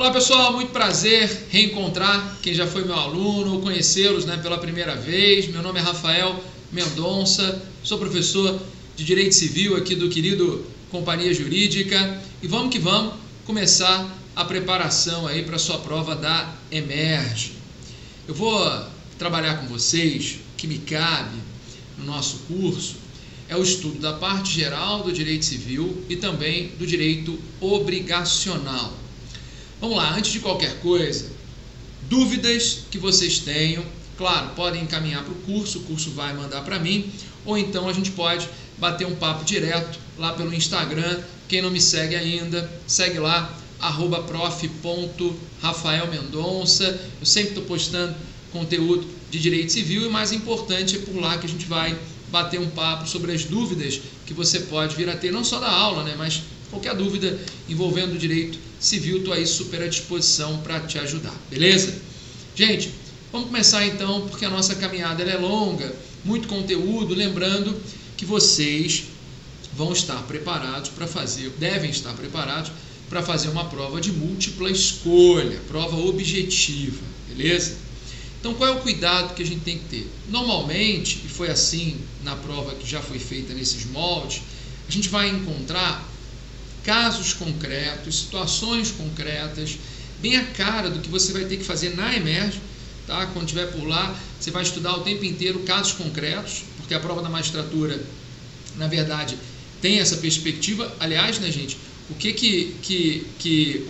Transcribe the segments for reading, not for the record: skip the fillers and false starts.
Olá pessoal, muito prazer reencontrar quem já foi meu aluno ou conhecê-los pela primeira vez. Meu nome é Rafael Mendonça, sou professor de Direito Civil aqui do querido Companhia Jurídica e vamos que vamos começar a preparação aí para a sua prova da EMERGE. Eu vou trabalhar com vocês, o que me cabe no nosso curso é o estudo da parte geral do direito civil e também do direito obrigacional. Vamos lá, antes de qualquer coisa, dúvidas que vocês tenham, claro, podem encaminhar para o curso vai mandar para mim, ou então a gente pode bater um papo direto lá pelo Instagram. Quem não me segue ainda, segue lá, @prof.rafaelmendonça. Eu sempre estou postando conteúdo de direito civil e mais importante é por lá que a gente vai bater um papo sobre as dúvidas que você pode vir a ter, não só da aula, mas qualquer dúvida envolvendo o direito civil, estou aí super à disposição para te ajudar, beleza? Gente, vamos começar então, porque a nossa caminhada ela é longa, muito conteúdo, lembrando que vocês vão estar preparados para fazer, devem estar preparados para fazer uma prova de múltipla escolha, prova objetiva, beleza? Então, qual é o cuidado que a gente tem que ter? Normalmente, e foi assim na prova que já foi feita nesses moldes, a gente vai encontrar casos concretos, situações concretas, bem a cara do que você vai ter que fazer na EMERGE, tá? Quando estiver por lá, você vai estudar o tempo inteiro casos concretos, porque a prova da magistratura, na verdade, tem essa perspectiva. Aliás, gente, o que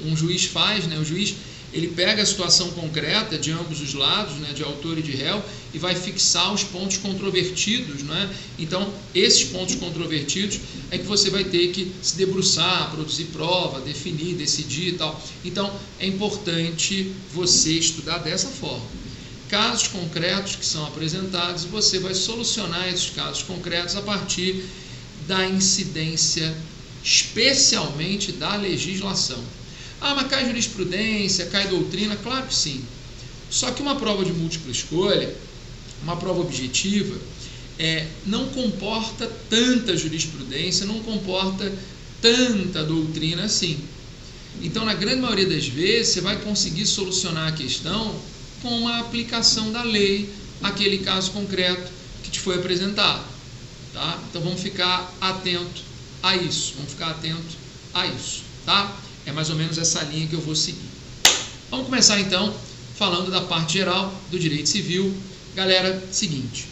um juiz faz, O juiz, ele pega a situação concreta de ambos os lados, de autor e de réu, e vai fixar os pontos controvertidos, Então, esses pontos controvertidos é que você vai ter que se debruçar, produzir prova, definir, decidir e tal. Então, é importante você estudar dessa forma. Casos concretos que são apresentados, você vai solucionar esses casos concretos a partir da incidência, especialmente da legislação. Mas cai jurisprudência, cai doutrina? Claro que sim. Só que uma prova de múltipla escolha, uma prova objetiva, não comporta tanta jurisprudência, não comporta tanta doutrina assim. Então, na grande maioria das vezes, você vai conseguir solucionar a questão com uma aplicação da lei àquele caso concreto que te foi apresentado. Tá? Então, vamos ficar atento a isso. Tá? É mais ou menos essa linha que eu vou seguir. Vamos começar então falando da parte geral do direito civil. Galera, seguinte,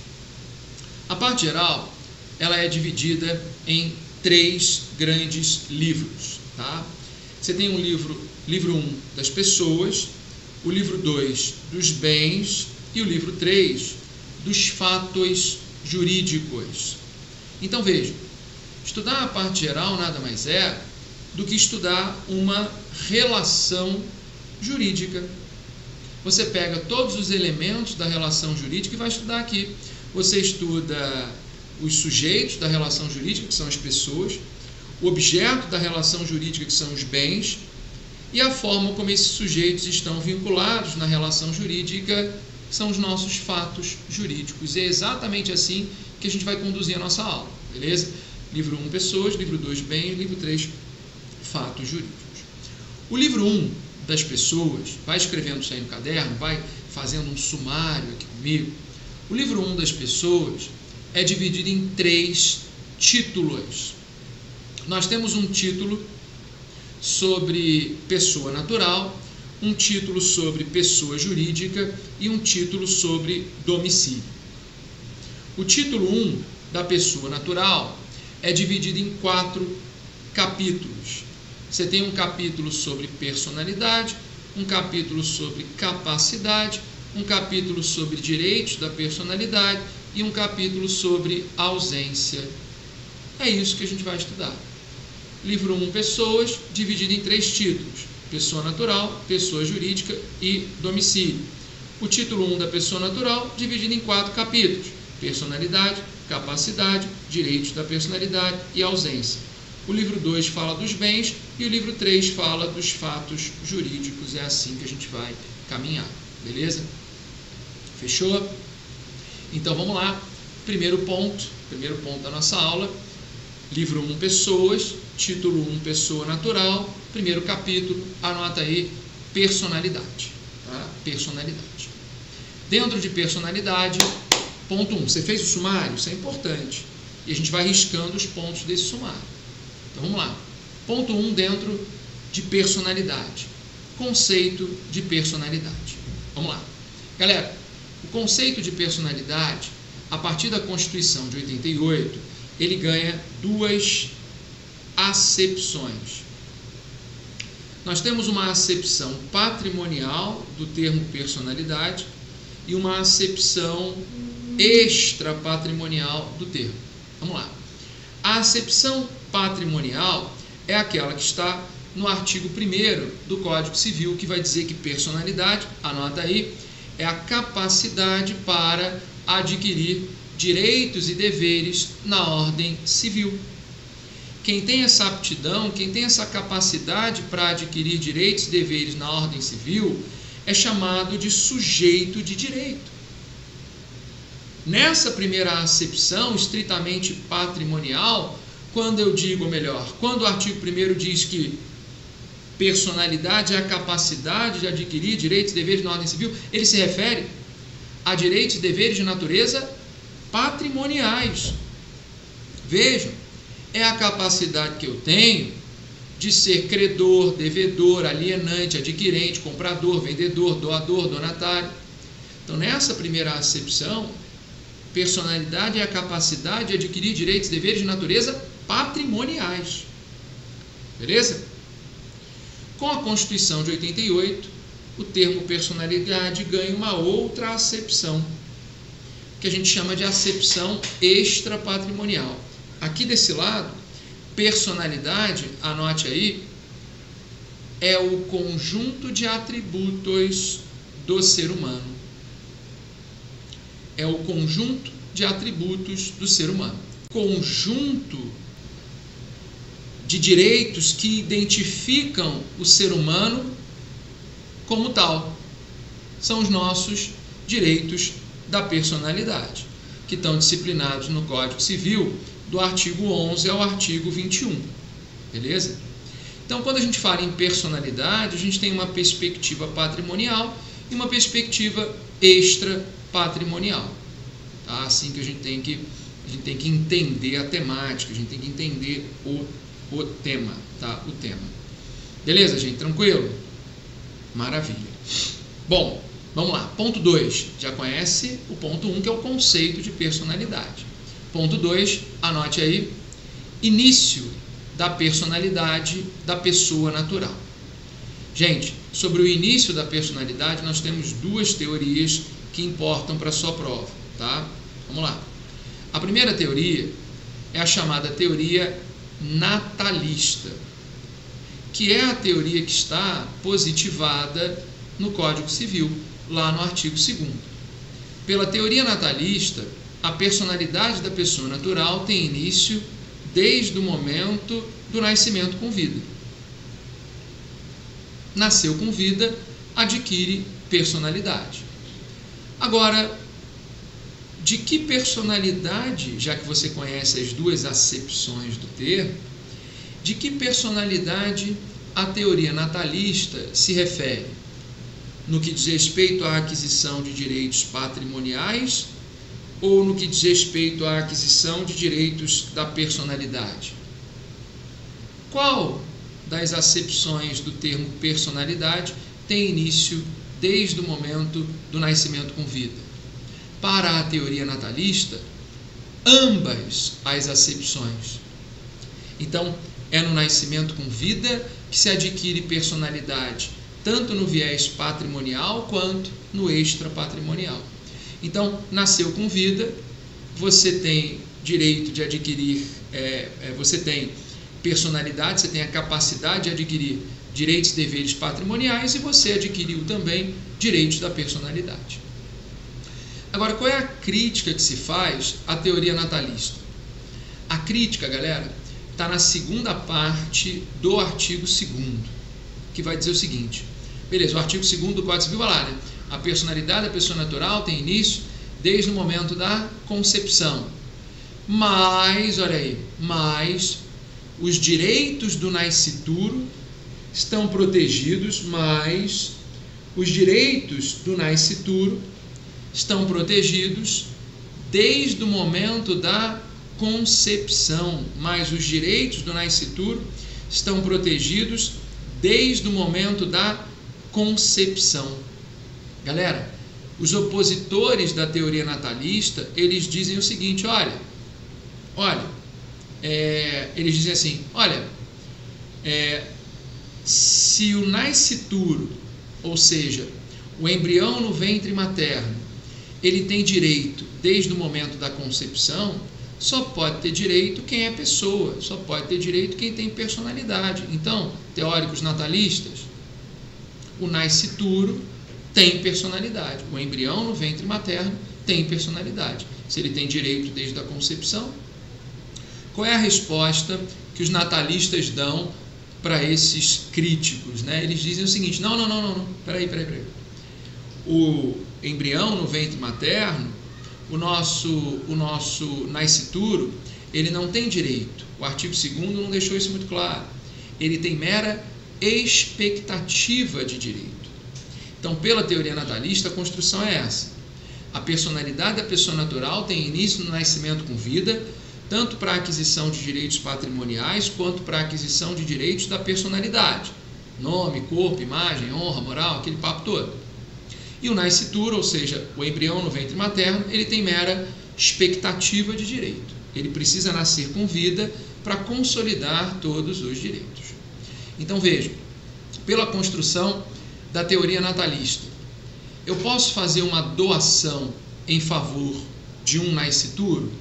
a parte geral ela é dividida em 3 grandes livros. Tá? Você tem livro 1 das pessoas, o livro 2 dos bens e o livro 3 dos fatos jurídicos. Então veja, estudar a parte geral nada mais é do que estudar uma relação jurídica. Você pega todos os elementos da relação jurídica e vai estudar aqui. Você estuda os sujeitos da relação jurídica, que são as pessoas, o objeto da relação jurídica, que são os bens, e a forma como esses sujeitos estão vinculados na relação jurídica, que são os nossos fatos jurídicos. E é exatamente assim que a gente vai conduzir a nossa aula, beleza? Livro 1, pessoas, livro 2, bens, livro 3, fatos jurídicos. O livro 1 das pessoas, vai escrevendo isso aí no caderno, vai fazendo um sumário aqui comigo. O livro 1 das pessoas é dividido em 3 títulos. Nós temos um título sobre pessoa natural, um título sobre pessoa jurídica e um título sobre domicílio. O título 1 da pessoa natural é dividido em 4 capítulos. Você tem um capítulo sobre personalidade, um capítulo sobre capacidade, um capítulo sobre direitos da personalidade e um capítulo sobre ausência. É isso que a gente vai estudar. Livro 1, pessoas, dividido em 3 títulos: pessoa natural, pessoa jurídica e domicílio. O título 1 da pessoa natural, dividido em 4 capítulos: personalidade, capacidade, direitos da personalidade e ausência. O livro 2 fala dos bens e o livro 3 fala dos fatos jurídicos. É assim que a gente vai caminhar, beleza? Fechou? Então vamos lá. Primeiro ponto da nossa aula: Livro 1, Pessoas, título 1, Pessoa Natural, primeiro capítulo, anota aí, personalidade. Tá? Personalidade. Dentro de personalidade, ponto 1. Você fez o sumário? Isso é importante. E a gente vai riscando os pontos desse sumário. Então vamos lá. Ponto 1 dentro de personalidade. Conceito de personalidade. Vamos lá. Galera, o conceito de personalidade, a partir da Constituição de 88, ele ganha duas acepções. Nós temos uma acepção patrimonial do termo personalidade e uma acepção extrapatrimonial do termo. Vamos lá. A acepção patrimonial é aquela que está no artigo 1º do Código Civil, que vai dizer que personalidade, anota aí, é a capacidade para adquirir direitos e deveres na ordem civil. Quem tem essa aptidão, quem tem essa capacidade para adquirir direitos e deveres na ordem civil, é chamado de sujeito de direito. Nessa primeira acepção, estritamente patrimonial, quando eu digo, ou melhor, quando o artigo 1º diz que personalidade é a capacidade de adquirir direitos e deveres na ordem civil, ele se refere a direitos e deveres de natureza patrimoniais. Vejam, é a capacidade que eu tenho de ser credor, devedor, alienante, adquirente, comprador, vendedor, doador, donatário. Então, nessa primeira acepção, personalidade é a capacidade de adquirir direitos e deveres de natureza patrimoniais. Beleza? Com a Constituição de 88, o termo personalidade ganha uma outra acepção, que a gente chama de acepção extrapatrimonial. Aqui desse lado, personalidade, anote aí, é o conjunto de atributos do ser humano. É o conjunto de atributos do ser humano. Conjunto de direitos que identificam o ser humano como tal. São os nossos direitos da personalidade, que estão disciplinados no Código Civil, do artigo 11 ao artigo 21. Beleza? Então, quando a gente fala em personalidade, a gente tem uma perspectiva patrimonial e uma perspectiva extra-patrimonial. Tá? Assim que a gente tem que entender a temática, a gente tem que entender o tema, tá? O tema. Beleza, gente? Tranquilo? Maravilha. Bom, vamos lá. Ponto 2. Já conhece o ponto 1, que é o conceito de personalidade. Ponto 2, anote aí, início da personalidade da pessoa natural. Gente, sobre o início da personalidade, nós temos duas teorias que importam para a sua prova, tá? Vamos lá. A primeira teoria é a chamada teoria natalista, que é a teoria que está positivada no Código Civil, lá no artigo 2º. Pela teoria natalista, a personalidade da pessoa natural tem início desde o momento do nascimento com vida. Nasceu com vida, adquire personalidade. Agora, de que personalidade, já que você conhece as duas acepções do termo, de que personalidade a teoria natalista se refere? No que diz respeito à aquisição de direitos patrimoniais ou no que diz respeito à aquisição de direitos da personalidade? Qual das acepções do termo personalidade tem início desde o momento do nascimento com vida? Para a teoria natalista, ambas as acepções. Então, é no nascimento com vida que se adquire personalidade, tanto no viés patrimonial quanto no extrapatrimonial. Então, nasceu com vida, você tem direito de adquirir, você tem personalidade, você tem a capacidade de adquirir direitos e deveres patrimoniais e você adquiriu também direitos da personalidade. Agora, qual é a crítica que se faz à teoria natalista? A crítica, galera, está na segunda parte do artigo 2º, que vai dizer o seguinte. Beleza, o artigo 2º do Código Civil vai lá, né? A personalidade da pessoa natural tem início desde o momento da concepção. mas, olha aí, mas os direitos do nascituro estão protegidos, mas os direitos do nascituro estão protegidos desde o momento da concepção, mas os direitos do nascituro estão protegidos desde o momento da concepção. Galera, os opositores da teoria natalista, eles dizem o seguinte, eles dizem assim, se o nascituro, ou seja, o embrião no ventre materno, ele tem direito desde o momento da concepção, só pode ter direito quem é pessoa, só pode ter direito quem tem personalidade. Então, teóricos natalistas, o nascituro tem personalidade, o embrião no ventre materno tem personalidade. Se ele tem direito desde a concepção, qual é a resposta que os natalistas dão para esses críticos, né? Eles dizem o seguinte, não, peraí. O embrião no ventre materno, o nosso nascituro, ele não tem direito. O artigo 2º não deixou isso muito claro. Ele tem mera expectativa de direito. Então, pela teoria natalista, a construção é essa. A personalidade da pessoa natural tem início no nascimento com vida, tanto para a aquisição de direitos patrimoniais, quanto para a aquisição de direitos da personalidade. Nome, corpo, imagem, honra, moral, aquele papo todo. E o nascituro, ou seja, o embrião no ventre materno, ele tem mera expectativa de direito. Ele precisa nascer com vida para consolidar todos os direitos. Então vejam, pela construção da teoria natalista, eu posso fazer uma doação em favor de um nascituro?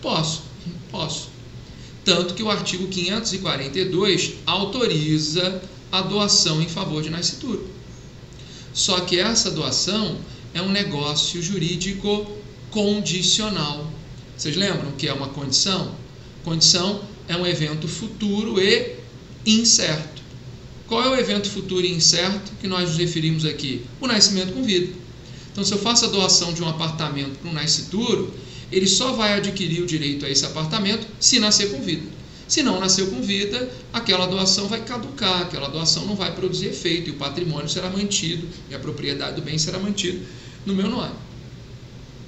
Posso. Tanto que o artigo 542 autoriza a doação em favor de nascituro. Só que essa doação é um negócio jurídico condicional. Vocês lembram que é uma condição? Condição é um evento futuro e incerto. Qual é o evento futuro e incerto que nós nos referimos aqui? O nascimento com vida. Então, se eu faço a doação de um apartamento para um nascituro, ele só vai adquirir o direito a esse apartamento se nascer com vida. Se não nasceu com vida, aquela doação vai caducar, aquela doação não vai produzir efeito e o patrimônio será mantido e a propriedade do bem será mantida no meu nome.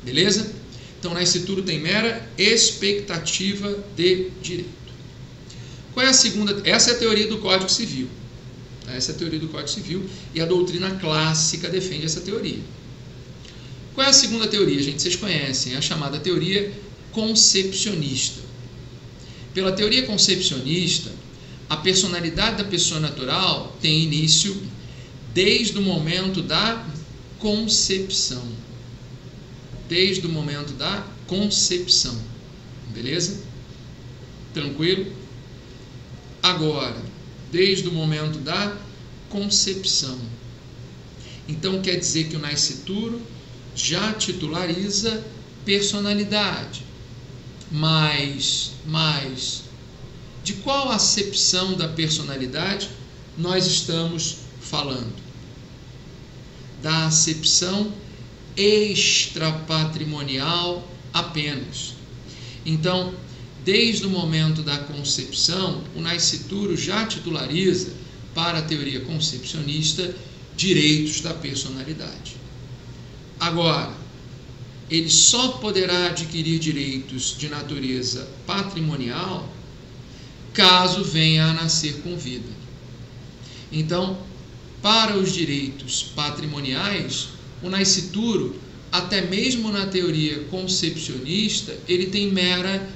Beleza? Então, o nascituro tem mera expectativa de direito. Qual é a segunda? Essa é a teoria do Código Civil. Essa é a teoria do Código Civil e a doutrina clássica defende essa teoria. Qual é a segunda teoria, gente? Vocês conhecem, é a chamada teoria concepcionista. Pela teoria concepcionista, a personalidade da pessoa natural tem início desde o momento da concepção. Desde o momento da concepção. Beleza? Tranquilo? Agora, desde o momento da concepção. Então, quer dizer que o nascituro já titulariza personalidade. Mas, de qual acepção da personalidade nós estamos falando? Da acepção extrapatrimonial apenas. Então, desde o momento da concepção, o nascituro já titulariza, para a teoria concepcionista, direitos da personalidade. Agora, ele só poderá adquirir direitos de natureza patrimonial caso venha a nascer com vida. Então, para os direitos patrimoniais, o nascituro, até mesmo na teoria concepcionista, ele tem mera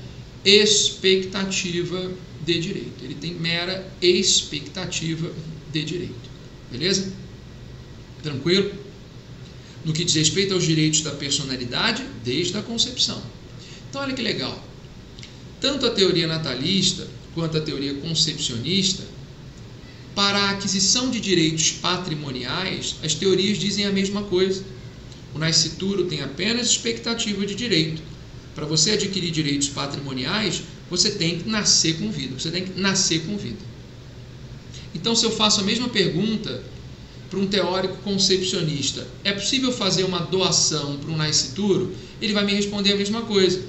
expectativa de direito. Ele tem mera expectativa de direito. Beleza? Tranquilo? No que diz respeito aos direitos da personalidade, desde a concepção. Então, olha que legal. Tanto a teoria natalista quanto a teoria concepcionista, para a aquisição de direitos patrimoniais, as teorias dizem a mesma coisa. O nascituro tem apenas expectativa de direito. Para você adquirir direitos patrimoniais, você tem que nascer com vida. Então, se eu faço a mesma pergunta para um teórico concepcionista, é possível fazer uma doação para um nascituro? Ele vai me responder a mesma coisa.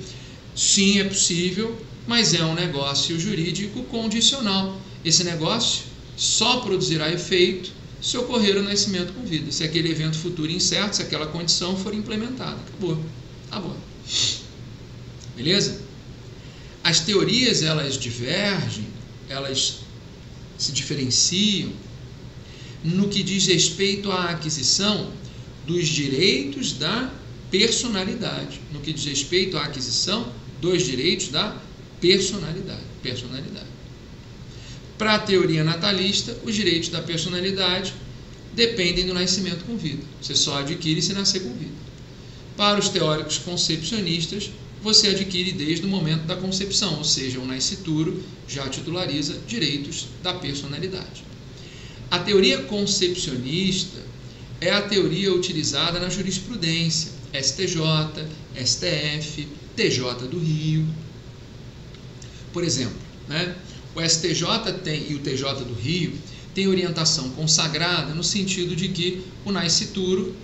Sim, é possível, mas é um negócio jurídico condicional. Esse negócio só produzirá efeito se ocorrer o nascimento com vida, se aquele evento futuro incerto, se aquela condição for implementada. Acabou. Beleza? As teorias, elas divergem, elas se diferenciam no que diz respeito à aquisição dos direitos da personalidade. No que diz respeito à aquisição dos direitos da personalidade. Para a teoria natalista, os direitos da personalidade dependem do nascimento com vida. Você só adquire se nascer com vida. Para os teóricos concepcionistas, você adquire desde o momento da concepção, ou seja, o nascituro já titulariza direitos da personalidade. A teoria concepcionista é a teoria utilizada na jurisprudência, STJ, STF, TJ do Rio. Por exemplo, o STJ e o TJ do Rio têm orientação consagrada no sentido de que o nascituro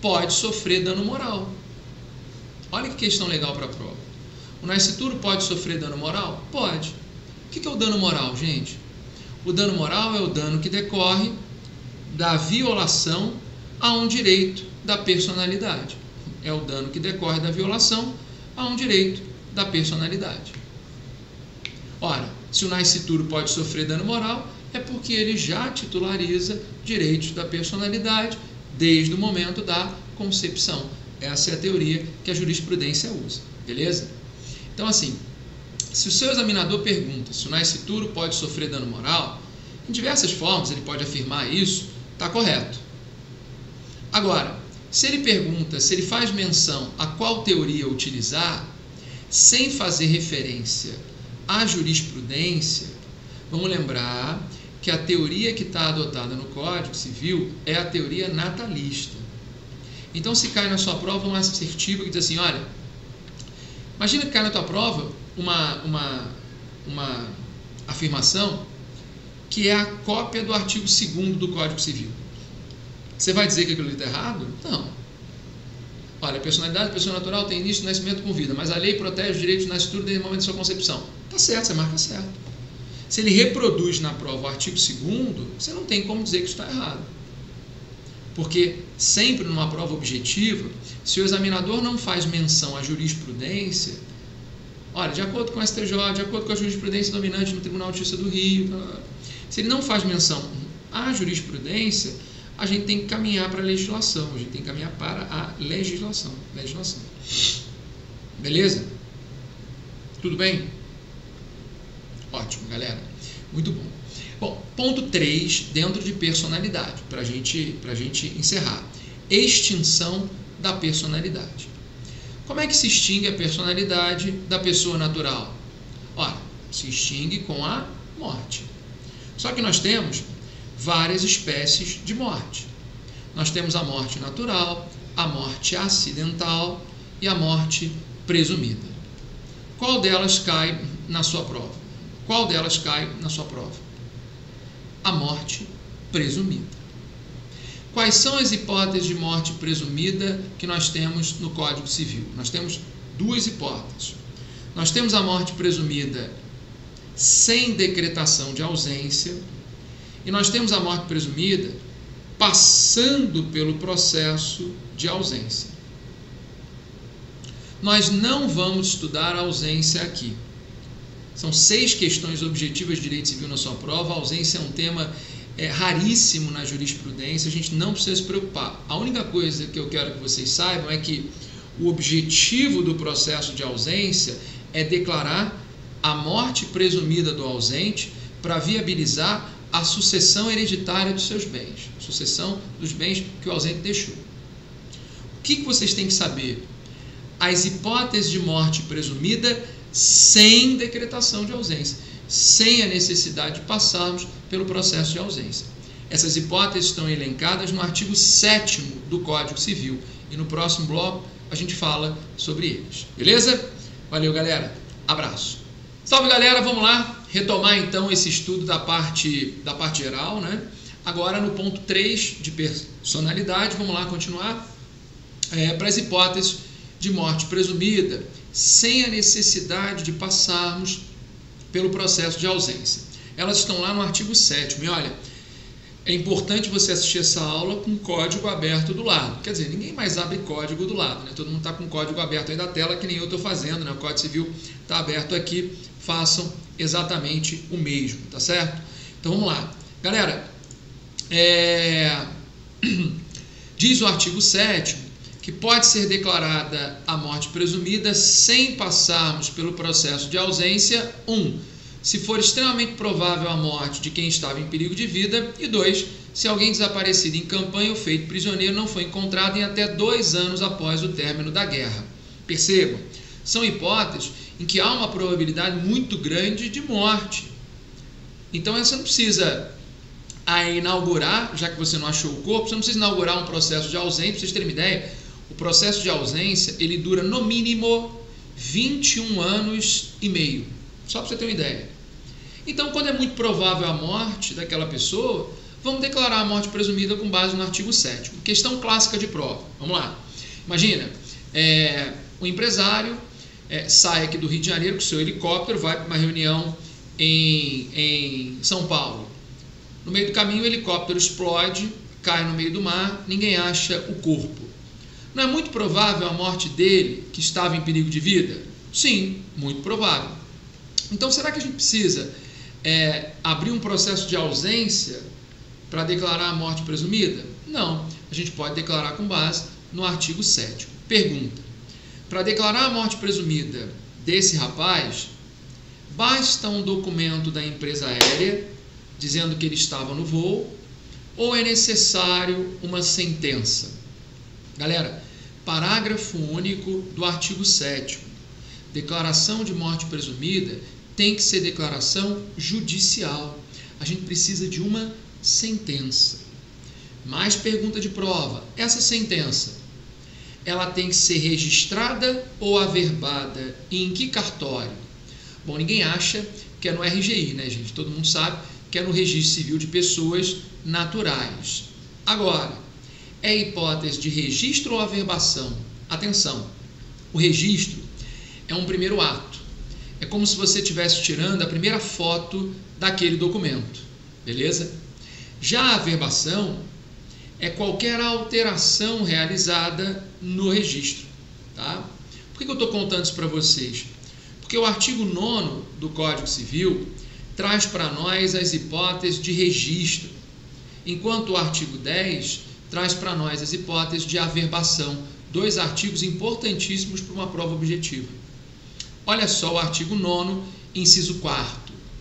pode sofrer dano moral. Olha que questão legal para a prova. O nascituro pode sofrer dano moral? Pode. O que é o dano moral, gente? O dano moral é o dano que decorre da violação a um direito da personalidade. É o dano que decorre da violação a um direito da personalidade. Ora, se o nascituro pode sofrer dano moral, é porque ele já titulariza direitos da personalidade desde o momento da concepção. Essa é a teoria que a jurisprudência usa, beleza? Então, assim, se o seu examinador pergunta se o nascituro pode sofrer dano moral, em diversas formas ele pode afirmar isso, está correto. Agora, se ele pergunta, se ele faz menção a qual teoria utilizar, sem fazer referência à jurisprudência, vamos lembrar que a teoria que está adotada no Código Civil é a teoria natalista. Então, se cai na sua prova um assertivo que diz assim, olha, imagina que cai na tua prova uma afirmação que é a cópia do artigo 2º do Código Civil. Você vai dizer que aquilo está errado? Não. Olha, a personalidade da pessoa natural tem início do nascimento com vida, mas a lei protege os direitos do nascituro desde o momento de sua concepção. Está certo, você marca certo. Se ele reproduz na prova o artigo 2º, você não tem como dizer que isso está errado. Porque sempre numa prova objetiva, se o examinador não faz menção à jurisprudência, olha, de acordo com o STJ, de acordo com a jurisprudência dominante no Tribunal de Justiça do Rio, se ele não faz menção à jurisprudência, a gente tem que caminhar para a legislação, a gente tem que caminhar para a legislação. Beleza? Tudo bem? Ótimo, galera. Muito bom. Bom, ponto 3, dentro de personalidade, para a gente encerrar. Extinção da personalidade. Como é que se extingue a personalidade da pessoa natural? Ora, se extingue com a morte. Só que nós temos várias espécies de morte. Nós temos a morte natural, a morte acidental e a morte presumida. Qual delas cai na sua prova? Qual delas cai na sua prova? A morte presumida. Quais são as hipóteses de morte presumida que nós temos no Código Civil? Nós temos duas hipóteses. Nós temos a morte presumida sem decretação de ausência e nós temos a morte presumida passando pelo processo de ausência. Nós não vamos estudar a ausência aqui. São 6 questões objetivas de direito civil na sua prova. A ausência é um tema raríssimo na jurisprudência, a gente não precisa se preocupar. A única coisa que eu quero que vocês saibam é que o objetivo do processo de ausência é declarar a morte presumida do ausente para viabilizar a sucessão hereditária dos seus bens, sucessão dos bens que o ausente deixou. O que vocês têm que saber? As hipóteses de morte presumida sem decretação de ausência, sem a necessidade de passarmos pelo processo de ausência. Essas hipóteses estão elencadas no artigo 7º do Código Civil e no próximo bloco a gente fala sobre eles. Beleza? Valeu, galera. Abraço. Salve, galera. Vamos lá retomar então esse estudo da parte geral, né? Agora no ponto 3 de personalidade, vamos lá continuar para as hipóteses de morte presumida sem a necessidade de passarmos pelo processo de ausência. Elas estão lá no artigo 7º. E olha, é importante você assistir essa aula com código aberto do lado. Quer dizer, ninguém mais abre código do lado, né? Todo mundo está com código aberto aí da tela, que nem eu estou fazendo, né? O Código Civil está aberto aqui. Façam exatamente o mesmo, tá certo? Então vamos lá. Galera, diz o artigo 7º que pode ser declarada a morte presumida sem passarmos pelo processo de ausência, 1. Se for extremamente provável a morte de quem estava em perigo de vida, e 2. Se alguém desaparecido em campanha ou feito prisioneiro não foi encontrado em até 2 anos após o término da guerra. Percebam, são hipóteses em que há uma probabilidade muito grande de morte. Então você não precisa inaugurar, já que você não achou o corpo, você não precisa inaugurar um processo de ausência. Para vocês terem uma ideia, o processo de ausência ele dura no mínimo 21 anos e meio. Só para você ter uma ideia. Então, quando é muito provável a morte daquela pessoa, vamos declarar a morte presumida com base no artigo 7º. Questão clássica de prova. Vamos lá. Imagina, o empresário sai aqui do Rio de Janeiro com o seu helicóptero, vai para uma reunião em São Paulo. No meio do caminho, o helicóptero explode, cai no meio do mar, ninguém acha o corpo. Não é muito provável a morte dele, que estava em perigo de vida? Sim, muito provável. Então, será que a gente precisa abrir um processo de ausência para declarar a morte presumida? Não, a gente pode declarar com base no artigo 7º. Pergunta: para declarar a morte presumida desse rapaz, basta um documento da empresa aérea dizendo que ele estava no voo, ou é necessário uma sentença? Galera, parágrafo único do artigo 7º. Declaração de morte presumida tem que ser declaração judicial. A gente precisa de uma sentença. Mais pergunta de prova. Essa sentença, ela tem que ser registrada ou averbada? E em que cartório? Bom, ninguém acha que é no RGI, né, gente? Todo mundo sabe que é no Registro Civil de Pessoas Naturais. Agora, é hipótese de registro ou averbação? Atenção, o registro é um primeiro ato. É como se você estivesse tirando a primeira foto daquele documento, beleza? Já a averbação é qualquer alteração realizada no registro, tá? Por que eu estou contando isso para vocês? Porque o artigo 9º do Código Civil traz para nós as hipóteses de registro, enquanto o artigo 10 traz para nós as hipóteses de averbação, 2 artigos importantíssimos para uma prova objetiva. Olha só o artigo 9º, inciso 4º.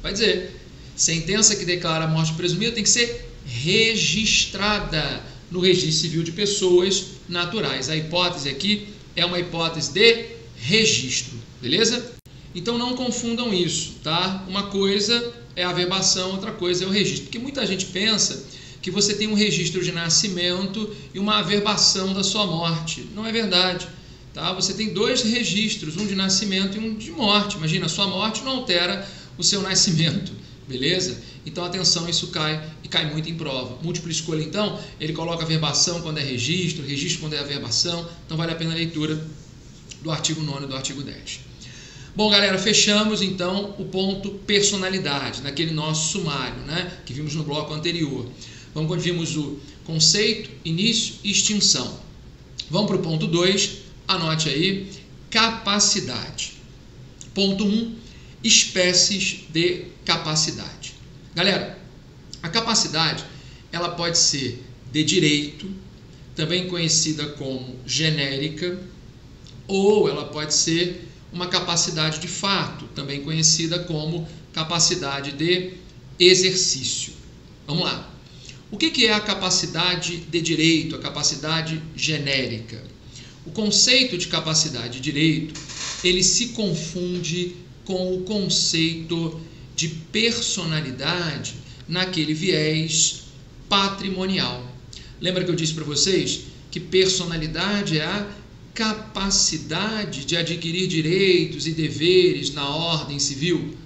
Vai dizer, sentença que declara a morte presumida tem que ser registrada no Registro Civil de Pessoas Naturais. A hipótese aqui é uma hipótese de registro, beleza? Então não confundam isso, tá? Uma coisa é a averbação, outra coisa é o registro. Porque muita gente pensa que você tem um registro de nascimento e uma averbação da sua morte. Não é verdade. Tá? Você tem 2 registros, um de nascimento e um de morte. Imagina, a sua morte não altera o seu nascimento, beleza? Então, atenção, isso cai e cai muito em prova. Múltipla escolha, então, ele coloca averbação quando é registro, registro quando é averbação. Então, vale a pena a leitura do artigo 9º e do artigo 10. Bom, galera, fechamos, então, o ponto personalidade, naquele nosso sumário, né? Que vimos no bloco anterior. Vamos quando vimos o conceito, início e extinção. Vamos para o ponto 2. Anote aí, capacidade. Ponto 1, espécies de capacidade. Galera, a capacidade, ela pode ser de direito, também conhecida como genérica, ou ela pode ser uma capacidade de fato, também conhecida como capacidade de exercício. Vamos lá. O que é a capacidade de direito, a capacidade genérica? O conceito de capacidade de direito, ele se confunde com o conceito de personalidade naquele viés patrimonial. Lembra que eu disse para vocês que personalidade é a capacidade de adquirir direitos e deveres na ordem civil?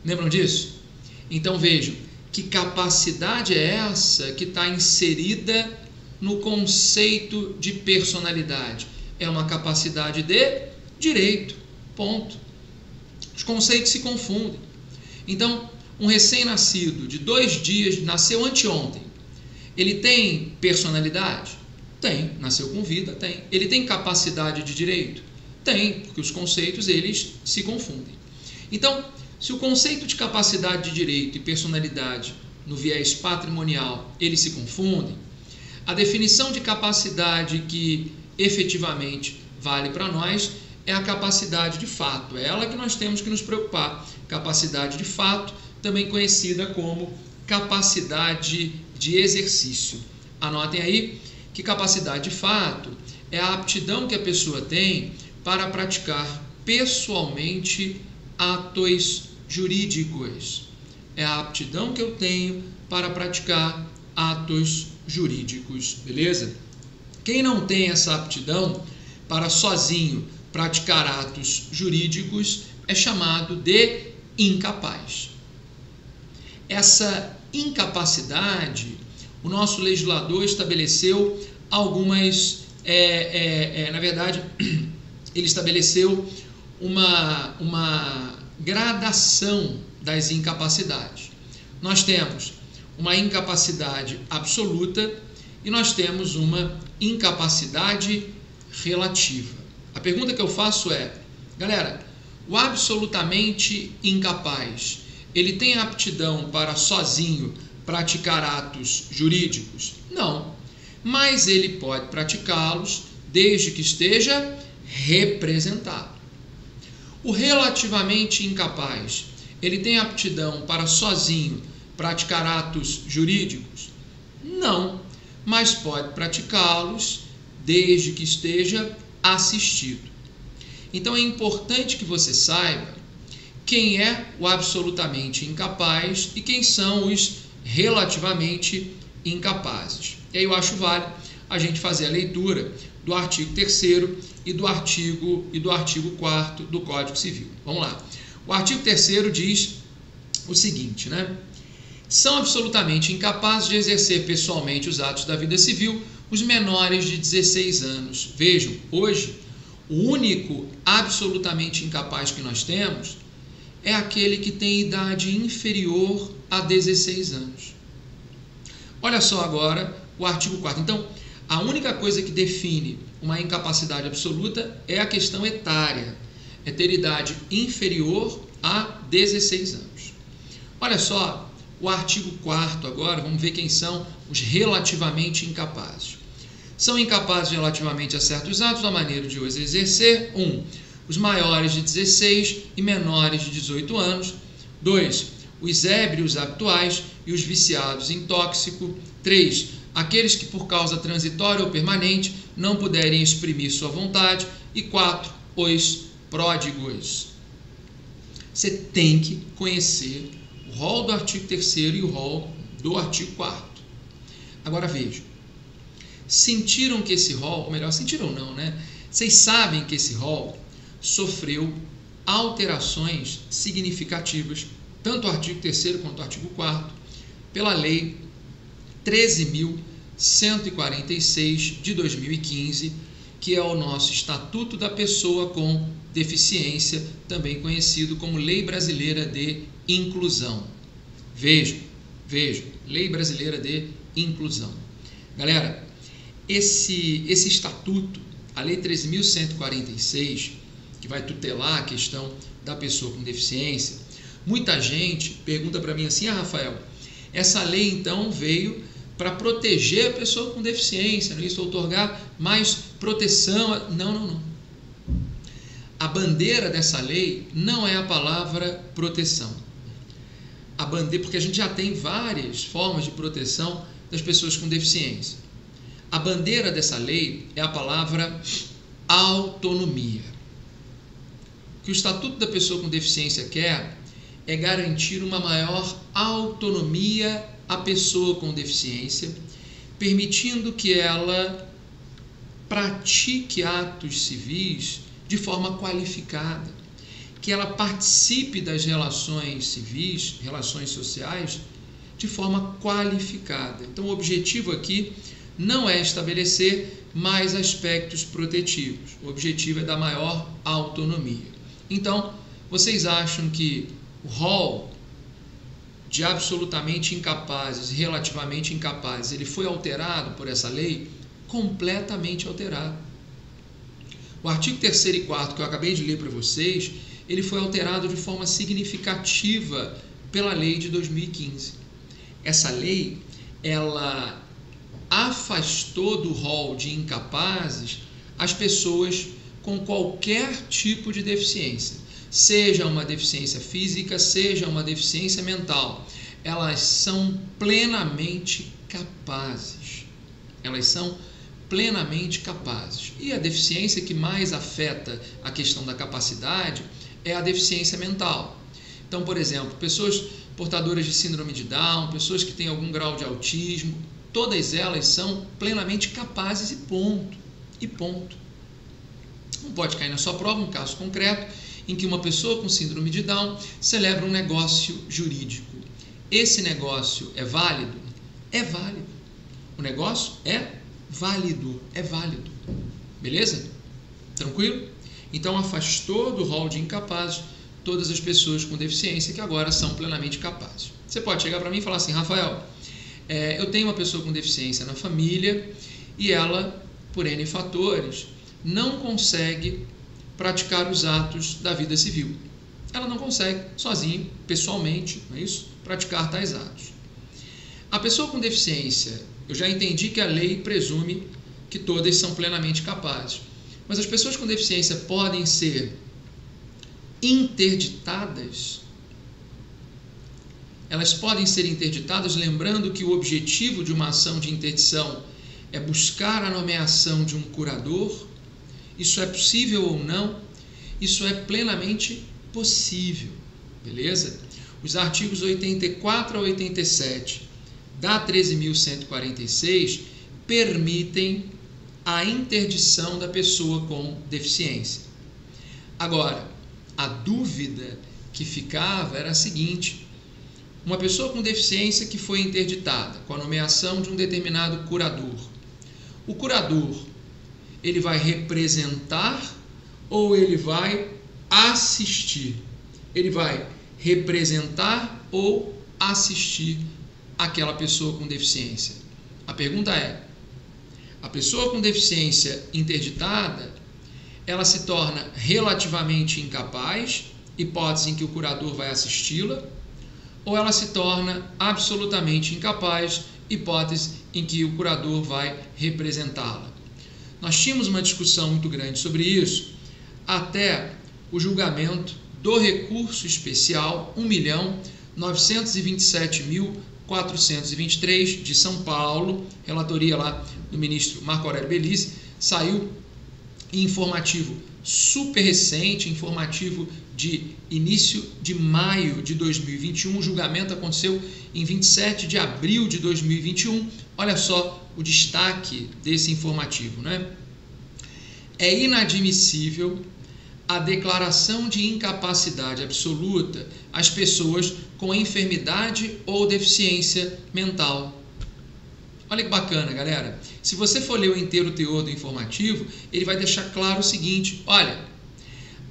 Lembram disso? Então vejam, que capacidade é essa que está inserida no conceito de personalidade? É uma capacidade de direito. Ponto. Os conceitos se confundem. Então, um recém-nascido de 2 dias, nasceu anteontem, ele tem personalidade? Tem. Nasceu com vida? Tem. Ele tem capacidade de direito? Tem, porque os conceitos eles se confundem. Então, se o conceito de capacidade de direito e personalidade no viés patrimonial eles se confundem, a definição de capacidade que efetivamente vale para nós é a capacidade de fato. É ela que nós temos que nos preocupar. Capacidade de fato, também conhecida como capacidade de exercício. Anotem aí que capacidade de fato é a aptidão que a pessoa tem para praticar pessoalmente atos jurídicos. É a aptidão que eu tenho para praticar atos jurídicos, beleza? Quem não tem essa aptidão para sozinho praticar atos jurídicos é chamado de incapaz. Essa incapacidade, o nosso legislador estabeleceu algumas, na verdade, ele estabeleceu uma gradação das incapacidades. Nós temos uma incapacidade absoluta e nós temos uma incapacidade relativa. A pergunta que eu faço é, galera, o absolutamente incapaz, ele tem aptidão para sozinho praticar atos jurídicos? Não, mas ele pode praticá-los desde que esteja representado. O relativamente incapaz, ele tem aptidão para sozinho praticar atos jurídicos? Não, mas pode praticá-los desde que esteja assistido. Então é importante que você saiba quem é o absolutamente incapaz e quem são os relativamente incapazes. E aí eu acho válido a gente fazer a leitura do artigo 3º e do artigo 4º do Código Civil. Vamos lá. O artigo 3º diz o seguinte, né? São absolutamente incapazes de exercer pessoalmente os atos da vida civil os menores de 16 anos. Vejam, hoje, o único absolutamente incapaz que nós temos é aquele que tem idade inferior a 16 anos. Olha só agora o artigo 4º. Então, a única coisa que define uma incapacidade absoluta é a questão etária. É ter idade inferior a 16 anos. Olha só o artigo 4º agora, vamos ver quem são os relativamente incapazes. São incapazes relativamente a certos atos da maneira de os exercer. 1. Os maiores de 16 e menores de 18 anos. 2. Os ébrios habituais e os viciados em tóxico. 3. Aqueles que por causa transitória ou permanente não puderem exprimir sua vontade. E 4. Os pródigos. Você tem que conhecer o rol do artigo 3º e o rol do artigo 4º. Agora veja. Sentiram que esse rol, ou melhor, sentiram não, né? Vocês sabem que esse rol sofreu alterações significativas, tanto o artigo 3º quanto o artigo 4º, pela Lei 13.146 de 2015, que é o nosso Estatuto da Pessoa com Deficiência, também conhecido como Lei Brasileira de Inclusão. Vejam, Lei Brasileira de Inclusão. Galera, esse estatuto, a Lei 13.146, que vai tutelar a questão da pessoa com deficiência, muita gente pergunta para mim assim, Rafael, essa lei então veio para proteger a pessoa com deficiência, não é isso? Outorgar mais proteção. Não. A bandeira dessa lei não é a palavra proteção. A bandeira, porque a gente já tem várias formas de proteção das pessoas com deficiência. A bandeira dessa lei é a palavra autonomia. O que o Estatuto da Pessoa com Deficiência quer é garantir uma maior autonomia à pessoa com deficiência, permitindo que ela pratique atos civis de forma qualificada, que ela participe das relações civis, relações sociais, de forma qualificada. Então, o objetivo aqui não é estabelecer mais aspectos protetivos. O objetivo é dar maior autonomia. Então, vocês acham que o rol de absolutamente incapazes, relativamente incapazes, ele foi alterado por essa lei? Completamente alterado. O artigo 3º e 4º que eu acabei de ler para vocês, ele foi alterado de forma significativa pela lei de 2015. Essa lei, ela afastou do rol de incapazes as pessoas com qualquer tipo de deficiência, seja uma deficiência física, seja uma deficiência mental. Elas são plenamente capazes. Elas são plenamente capazes. E a deficiência que mais afeta a questão da capacidade é a deficiência mental. Então, por exemplo, pessoas portadoras de síndrome de Down, pessoas que têm algum grau de autismo, todas elas são plenamente capazes e ponto. E ponto. Não pode cair na sua prova um caso concreto em que uma pessoa com síndrome de Down celebra um negócio jurídico. Esse negócio é válido? É válido. O negócio é válido. É válido. Beleza? Tranquilo? Então afastou do rol de incapazes todas as pessoas com deficiência que agora são plenamente capazes. Você pode chegar para mim e falar assim: Rafael, eu tenho uma pessoa com deficiência na família e ela, por N fatores, não consegue praticar os atos da vida civil. Ela não consegue, sozinha, pessoalmente, não é isso? Praticar tais atos. A pessoa com deficiência, eu já entendi que a lei presume que todas são plenamente capazes. Mas as pessoas com deficiência podem ser interditadas? Elas podem ser interditadas, lembrando que o objetivo de uma ação de interdição é buscar a nomeação de um curador. Isso é possível ou não? Isso é plenamente possível, beleza? Os artigos 84 a 87 da 13.146 permitem a interdição da pessoa com deficiência. Agora, a dúvida que ficava era a seguinte: uma pessoa com deficiência que foi interditada com a nomeação de um determinado curador. O curador, ele vai representar ou ele vai assistir? Ele vai representar ou assistir aquela pessoa com deficiência? A pergunta é: a pessoa com deficiência interditada, ela se torna relativamente incapaz, hipótese em que o curador vai assisti-la, ou ela se torna absolutamente incapaz, hipótese em que o curador vai representá-la? Nós tínhamos uma discussão muito grande sobre isso até o julgamento do recurso especial 1.927.423 de São Paulo, relatoria lá do ministro Marco Aurélio Belize. Saiu em informativo super recente, informativo de início de maio de 2021. O julgamento aconteceu em 27 de abril de 2021. Olha só o destaque desse informativo, né? É inadmissível a declaração de incapacidade absoluta às pessoas com enfermidade ou deficiência mental. Olha que bacana, galera. Se você for ler o inteiro teor do informativo, ele vai deixar claro o seguinte: olha,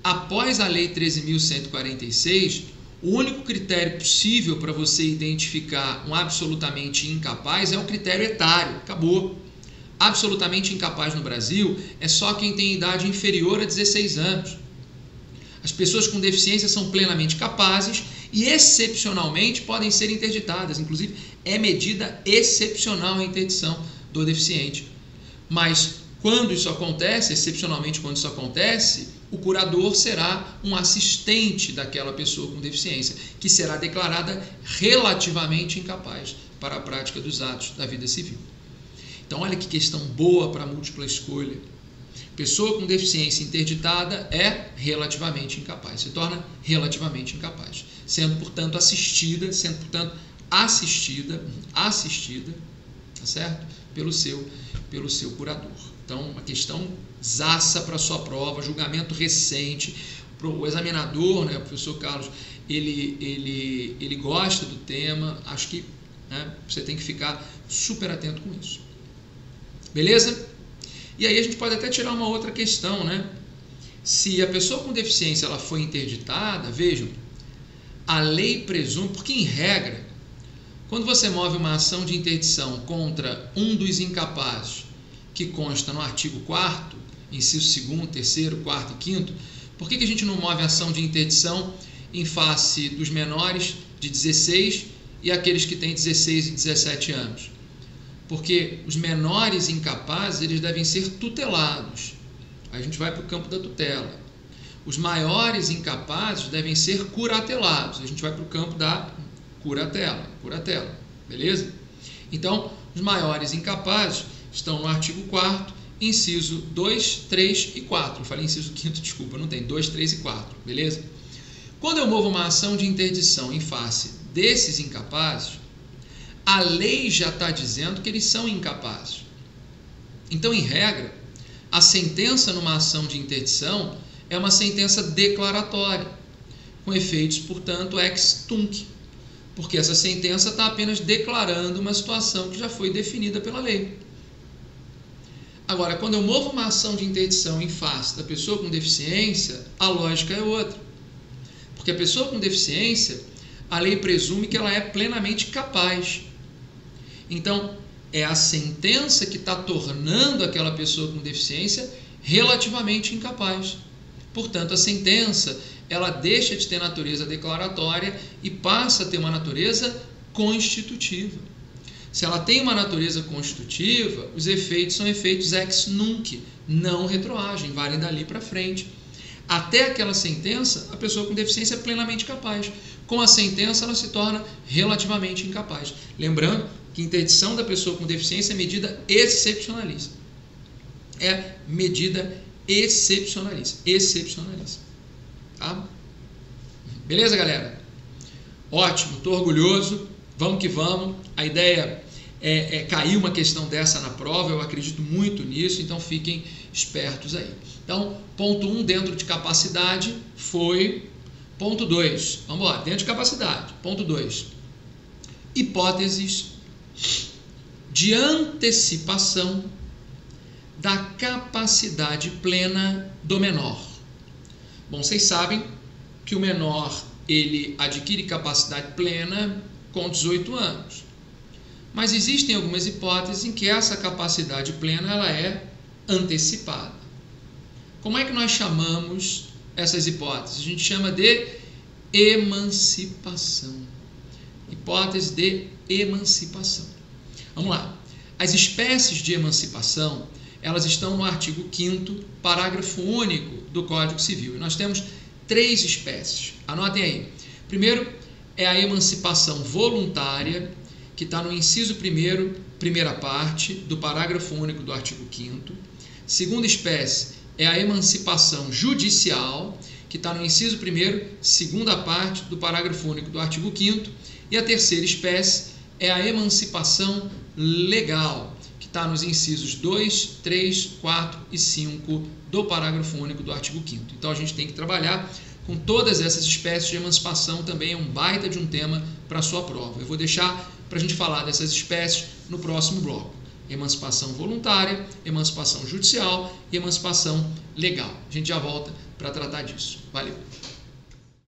após a Lei 13.146, o único critério possível para você identificar um absolutamente incapaz é o critério etário. Acabou. Absolutamente incapaz no Brasil é só quem tem idade inferior a 16 anos. As pessoas com deficiência são plenamente capazes e, excepcionalmente, podem ser interditadas. Inclusive, é medida excepcional a interdição do deficiente. Mas, quando isso acontece, excepcionalmente quando isso acontece, o curador será um assistente daquela pessoa com deficiência, que será declarada relativamente incapaz para a prática dos atos da vida civil. Então, olha que questão boa para a múltipla escolha. Pessoa com deficiência interditada é relativamente incapaz, se torna relativamente incapaz, sendo, portanto, assistida, tá certo? Pelo seu curador. Então, uma questão zaça para a sua prova, julgamento recente. O examinador, né, o professor Carlos, ele gosta do tema. Acho que, né, você tem que ficar super atento com isso. Beleza? E aí a gente pode até tirar uma outra questão, né? se a pessoa com deficiência ela foi interditada, vejam, a lei presume, porque em regra, quando você move uma ação de interdição contra um dos incapazes, que consta no artigo 4º, inciso 2º, 3º, 4º e 5º, por que a gente não move ação de interdição em face dos menores de 16 e aqueles que têm 16 e 17 anos? Porque os menores incapazes eles devem ser tutelados. A gente vai para o campo da tutela. Os maiores incapazes devem ser curatelados. A gente vai para o campo da curatela. Beleza? Então, os maiores incapazes estão no artigo 4º, inciso 2, 3 e 4. Eu falei inciso 5º, desculpa, não tem 2, 3 e 4. Beleza? Quando eu movo uma ação de interdição em face desses incapazes, a lei já está dizendo que eles são incapazes. Então, em regra, a sentença numa ação de interdição é uma sentença declaratória, com efeitos, portanto, ex tunc, porque essa sentença está apenas declarando uma situação que já foi definida pela lei. Agora, quando eu movo uma ação de interdição em face da pessoa com deficiência, a lógica é outra. Porque a pessoa com deficiência, a lei presume que ela é plenamente capaz. Então, é a sentença que está tornando aquela pessoa com deficiência relativamente incapaz. Portanto, a sentença ela deixa de ter natureza declaratória e passa a ter uma natureza constitutiva. Se ela tem uma natureza constitutiva, os efeitos são efeitos ex nunc, não retroagem, valem dali para frente. Até aquela sentença, a pessoa com deficiência é plenamente capaz. Com a sentença, ela se torna relativamente incapaz. Lembrando que interdição da pessoa com deficiência é medida excepcionalíssima. É medida excepcionalíssima. Tá? Beleza, galera? Ótimo, estou orgulhoso. Vamos que vamos. A ideia é cair uma questão dessa na prova. Eu acredito muito nisso, então fiquem espertos aí. Então, ponto 1 dentro de capacidade foi... Ponto 2, vamos embora, dentro de capacidade. Ponto 2, hipóteses de antecipação da capacidade plena do menor. Bom, vocês sabem que o menor ele adquire capacidade plena com 18 anos. Mas existem algumas hipóteses em que essa capacidade plena ela é antecipada. Como é que nós chamamos essas hipóteses? A gente chama de emancipação. Hipótese de emancipação. Vamos lá. As espécies de emancipação, elas estão no artigo 5º, parágrafo único do Código Civil. E nós temos 3 espécies. Anotem aí. Primeiro é a emancipação voluntária, que está no inciso 1º, primeira parte, do parágrafo único do artigo 5º. Segunda espécie é a emancipação judicial, que está no inciso 1º, segunda parte do parágrafo único do artigo 5º. E a terceira espécie é a emancipação legal, que está nos incisos 2, 3, 4 e 5 do parágrafo único do artigo 5º. Então, a gente tem que trabalhar com todas essas espécies de emancipação, também é um baita de um tema para a sua prova. Eu vou deixar para a gente falar dessas espécies no próximo bloco. Emancipação voluntária, emancipação judicial e emancipação legal. A gente já volta para tratar disso. Valeu!